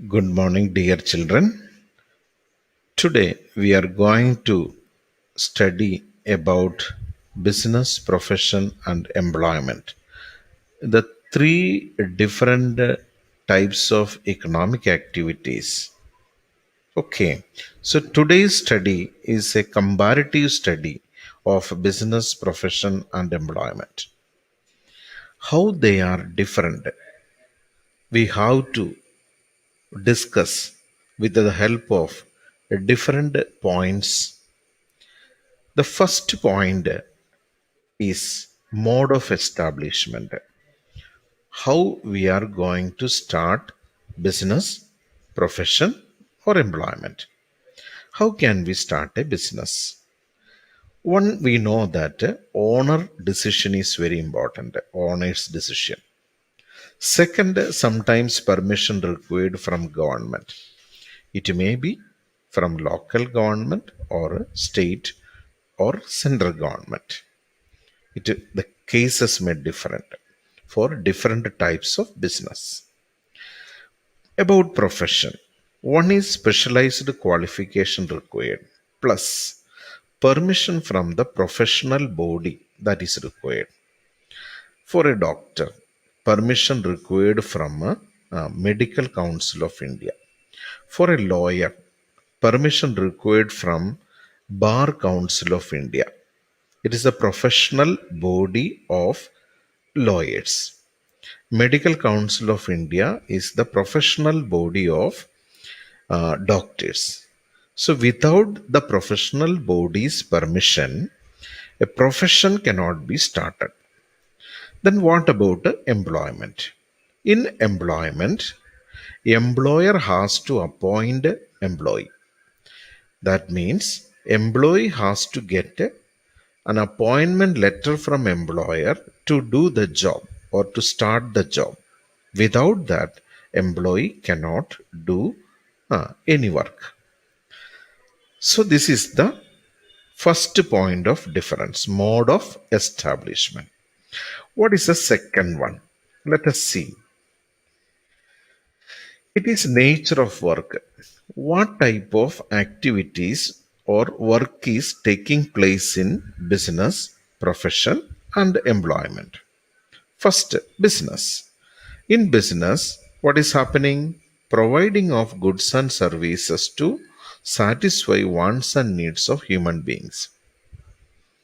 Good morning, dear children. Today we are going to study about business, profession, and employment. The three different types of economic activities. Okay, so today's study is a comparative study of business, profession, and employment. How they are different, we have to discuss with the help of different points. The first point is mode of establishment. How we are going to start business, profession, or employment. How can we start a business? One, we know that owner decision is very important. Owner's decision. Second, sometimes permission required from government. It may be from local government or state or central government. The cases may different for different types of business. About profession, one is specialized qualification required plus permission from the professional body that is required. For a doctor, permission required from a medical council of India. For a lawyer, permission required from bar council of India. It is a professional body of lawyers. Medical Council of India is the professional body of doctors. So, without the professional body's permission, a profession cannot be started. Then, what about employment? In employment, employer has to appoint employee. That means employee has to get an appointment letter from employer to do the job or to start the job. Without that, employee cannot do any work. So this is the first point of difference, mode of establishment. What is the second one? Let us see. It is nature of work. What type of activities or work is taking place in business, profession, and employment? First, business. In business, what is happening? Providing of goods and services to satisfy wants and needs of human beings.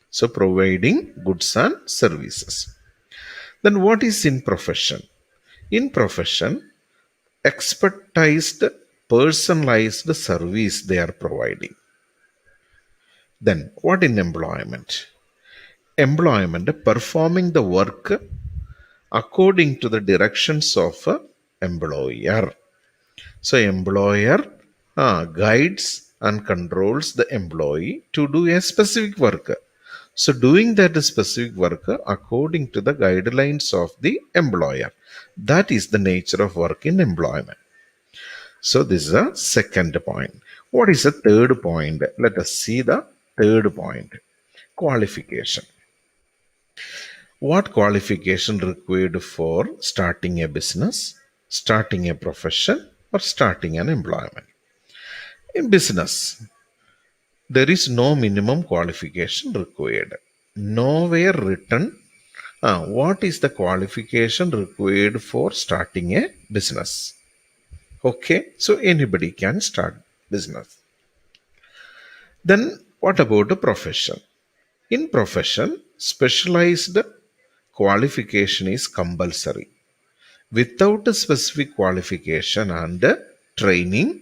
So, providing goods and services. Then, what is in profession? In profession, expertized, personalized service they are providing. Then, what in employment? Employment, performing the work according to the directions of a employer. So, employer guides and controls the employee to do a specific work. So, doing that specific work according to the guidelines of the employer. That is the nature of work in employment. So, this is a second point. What is the third point? Let us see the third point, qualification. What qualification required for starting a business, starting a profession, or starting an employment? In business, there is no minimum qualification required. Nowhere written what is the qualification required for starting a business. Okay, so anybody can start business. Then what about a profession? In profession, specialized qualification is compulsory. Without a specific qualification and training,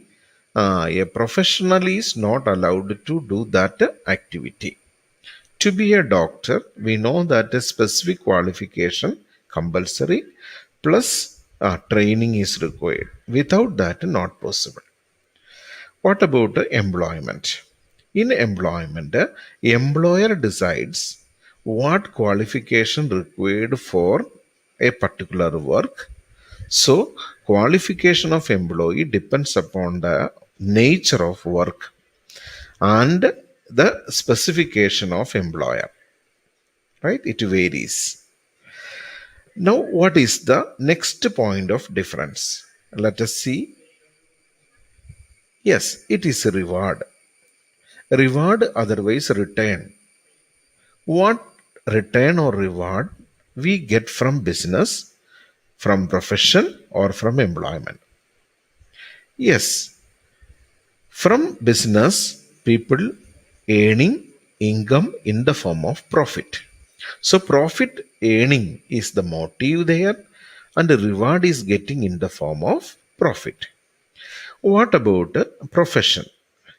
a professional is not allowed to do that activity. To be a doctor, we know that a specific qualification compulsory plus training is required. Without that, not possible. What about employment? In employment, employer decides what qualification required for a particular work. So, qualification of employee depends upon the nature of work and the specification of employer. Right? It varies. Now, what is the next point of difference? Let us see. Yes, it is a reward. Reward, otherwise return. What return or reward we get from business, from profession, or from employment? Yes, from business, people earning income in the form of profit. So, profit earning is the motive there, and the reward is getting in the form of profit. What about profession?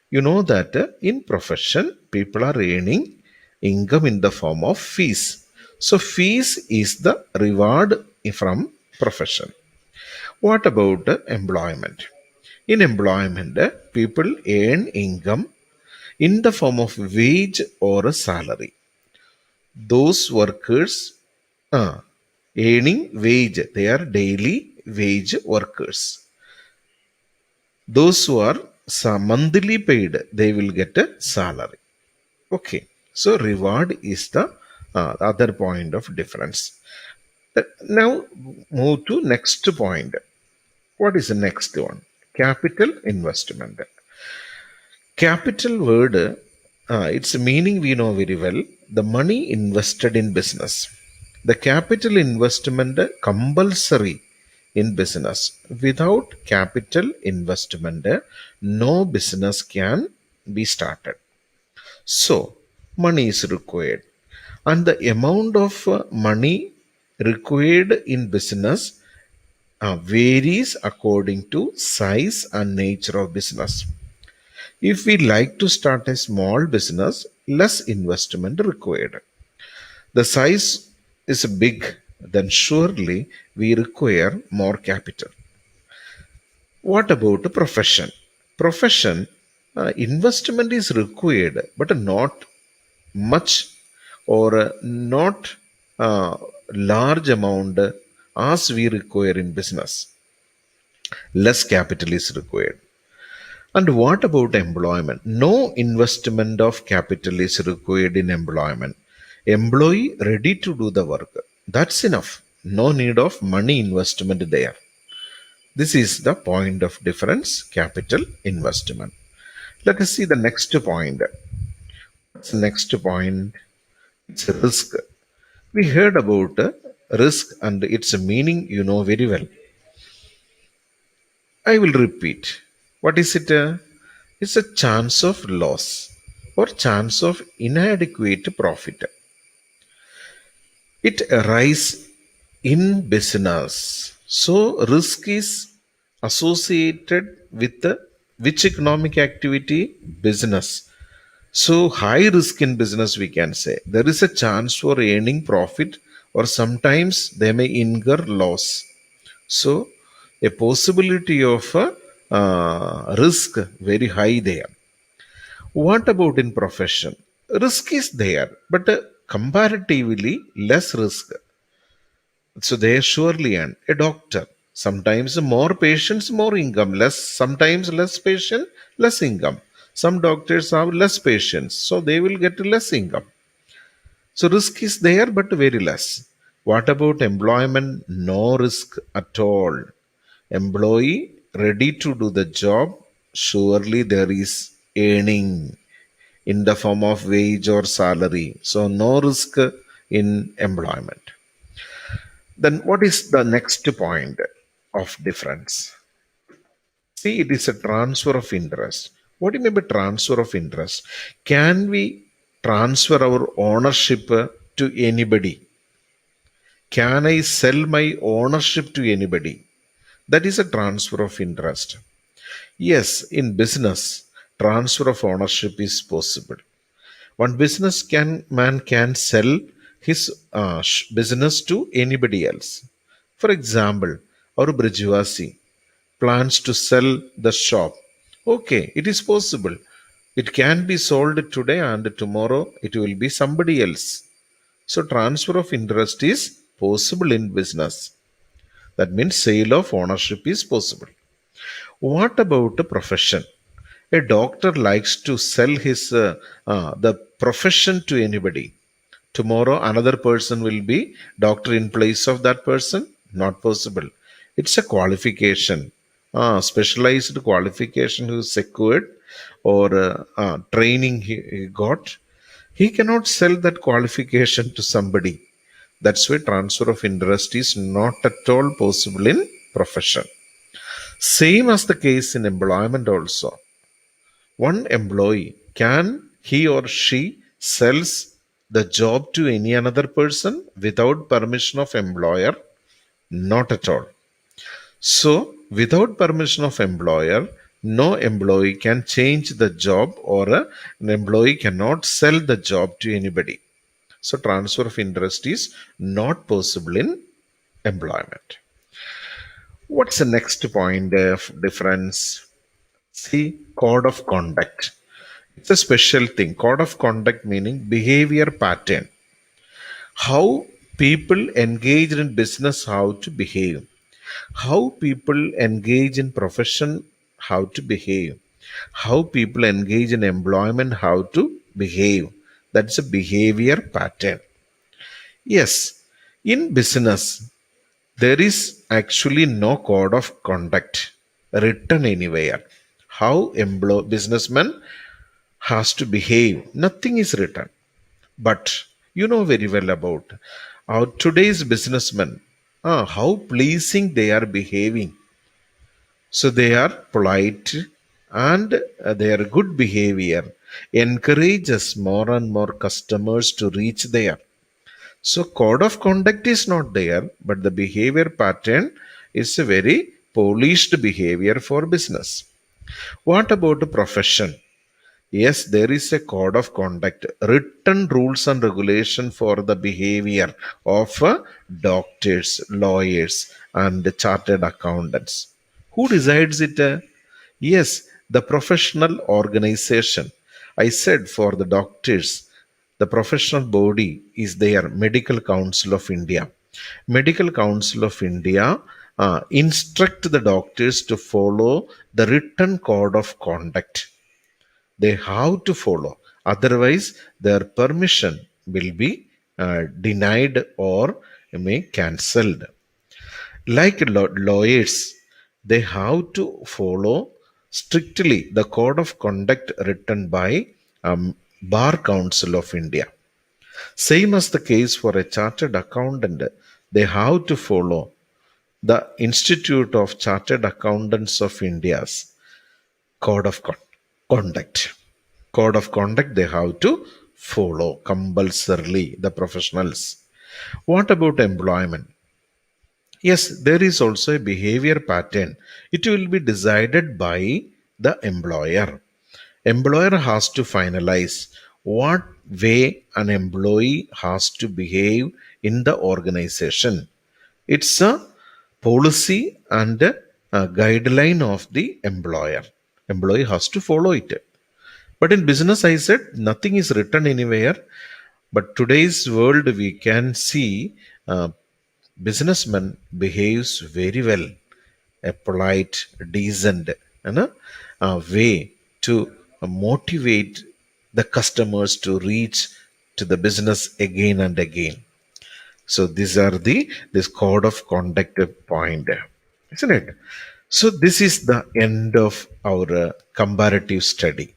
You know that in profession, people are earning income in the form of fees. So, fees is the reward from profession. What about employment? In employment, people earn income in the form of wage or a salary. Those workers earning wage, they are daily wage workers. Those who are monthly paid, they will get a salary. Okay, so reward is the other point of difference. Now move to next point. What is the next one? Capital investment. Capital word, its meaning we know very well. The money invested in business. The capital investment compulsory in business. Without capital investment, no business can be started. So, money is required. And the amount of money required in business varies according to size and nature of business. If we like to start a small business, less investment required. The size is big, then surely we require more capital. What about the profession? Profession investment is required, but not much or not large amount as we require in business. Less capital is required. And what about employment? No investment of capital is required in employment. Employee ready to do the work. That's enough. No need of money investment there. This is the point of difference, capital investment. Let us see the next point. What's the next point? It's risk. We heard about risk and its meaning, you know very well. I will repeat. What is it? It's a chance of loss or chance of inadequate profit. It arises in business. So risk is associated with which economic activity? Business. So high risk in business we can say. There is a chance for earning profit or sometimes they may incur loss. So a possibility of risk very high there. What about in profession? Risk is there, but comparatively less risk. So they surely earn. A doctor, sometimes more patients, more income, less, sometimes less patient, less income. Some doctors have less patients, so they will get less income. So risk is there, but very less. What about employment? No risk at all. Employee ready to do the job, surely there is earning in the form of wage or salary. So no risk in employment. Then what is the next point of difference? See, it is a transfer of interest. What do you mean by transfer of interest? Can we transfer our ownership to anybody? Can I sell my ownership to anybody? That is a transfer of interest. Yes, in business, transfer of ownership is possible. One business can man can sell his business to anybody else. For example, our Brijwasi plans to sell the shop. Okay, it is possible. It can be sold today and tomorrow it will be somebody else. So transfer of interest is possible in business. That means sale of ownership is possible. What about a profession? A doctor likes to sell his the profession to anybody. Tomorrow another person will be doctor in place of that person. Not possible. It's a qualification. specialized qualification he secured, or training he got, he cannot sell that qualification to somebody. That's why transfer of interest is not at all possible in profession. Same as the case in employment also. One employee, can he or she sells the job to any another person without permission of employer? Not at all. So, without permission of employer, no employee can change the job, or an employee cannot sell the job to anybody. So, transfer of interest is not possible in employment. What's the next point of difference? See, code of conduct. It's a special thing. Code of conduct meaning behavior pattern. How people engage in business, how to behave. How people engage in profession, how to behave. How people engage in employment, how to behave. That's a behavior pattern. Yes, in business, there is actually no code of conduct written anywhere. How businessman has to behave, nothing is written. But you know very well about our today's businessmen, how pleasing they are behaving. So they are polite, and their good behavior encourages more and more customers to reach there. So code of conduct is not there, but the behavior pattern is a very polished behavior for business. What about the profession? Yes, there is a code of conduct, written rules and regulation for the behavior of doctors, lawyers, and chartered accountants. Who decides it? Yes, the professional organization. I said for the doctors, the professional body is their Medical Council of India. Medical Council of India instruct the doctors to follow the written code of conduct. They have to follow, otherwise their permission will be denied or may cancelled. Like lawyers, they have to follow strictly the code of conduct written by Bar Council of India. Same as the case for a chartered accountant, they have to follow the Institute of Chartered Accountants of India's code of conduct. Code of conduct they have to follow compulsorily, the professionals. What about employment? Yes, there is also a behavior pattern. It will be decided by the employer. Employer has to finalize what way an employee has to behave in the organization. It's a policy and a guideline of the employer. Employee has to follow it. But in business, I said nothing is written anywhere. But today's world, we can see businessman behaves very well, a polite, decent, and a way to motivate the customers to reach to the business again and again. So these are the this code of conduct point, isn't it? So this is the end of our comparative study.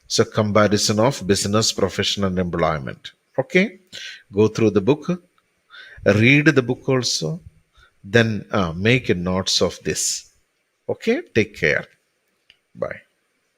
So, comparison of business, profession, and employment. Okay, go through the book, read the book also, then make notes of this. Okay, take care. Bye.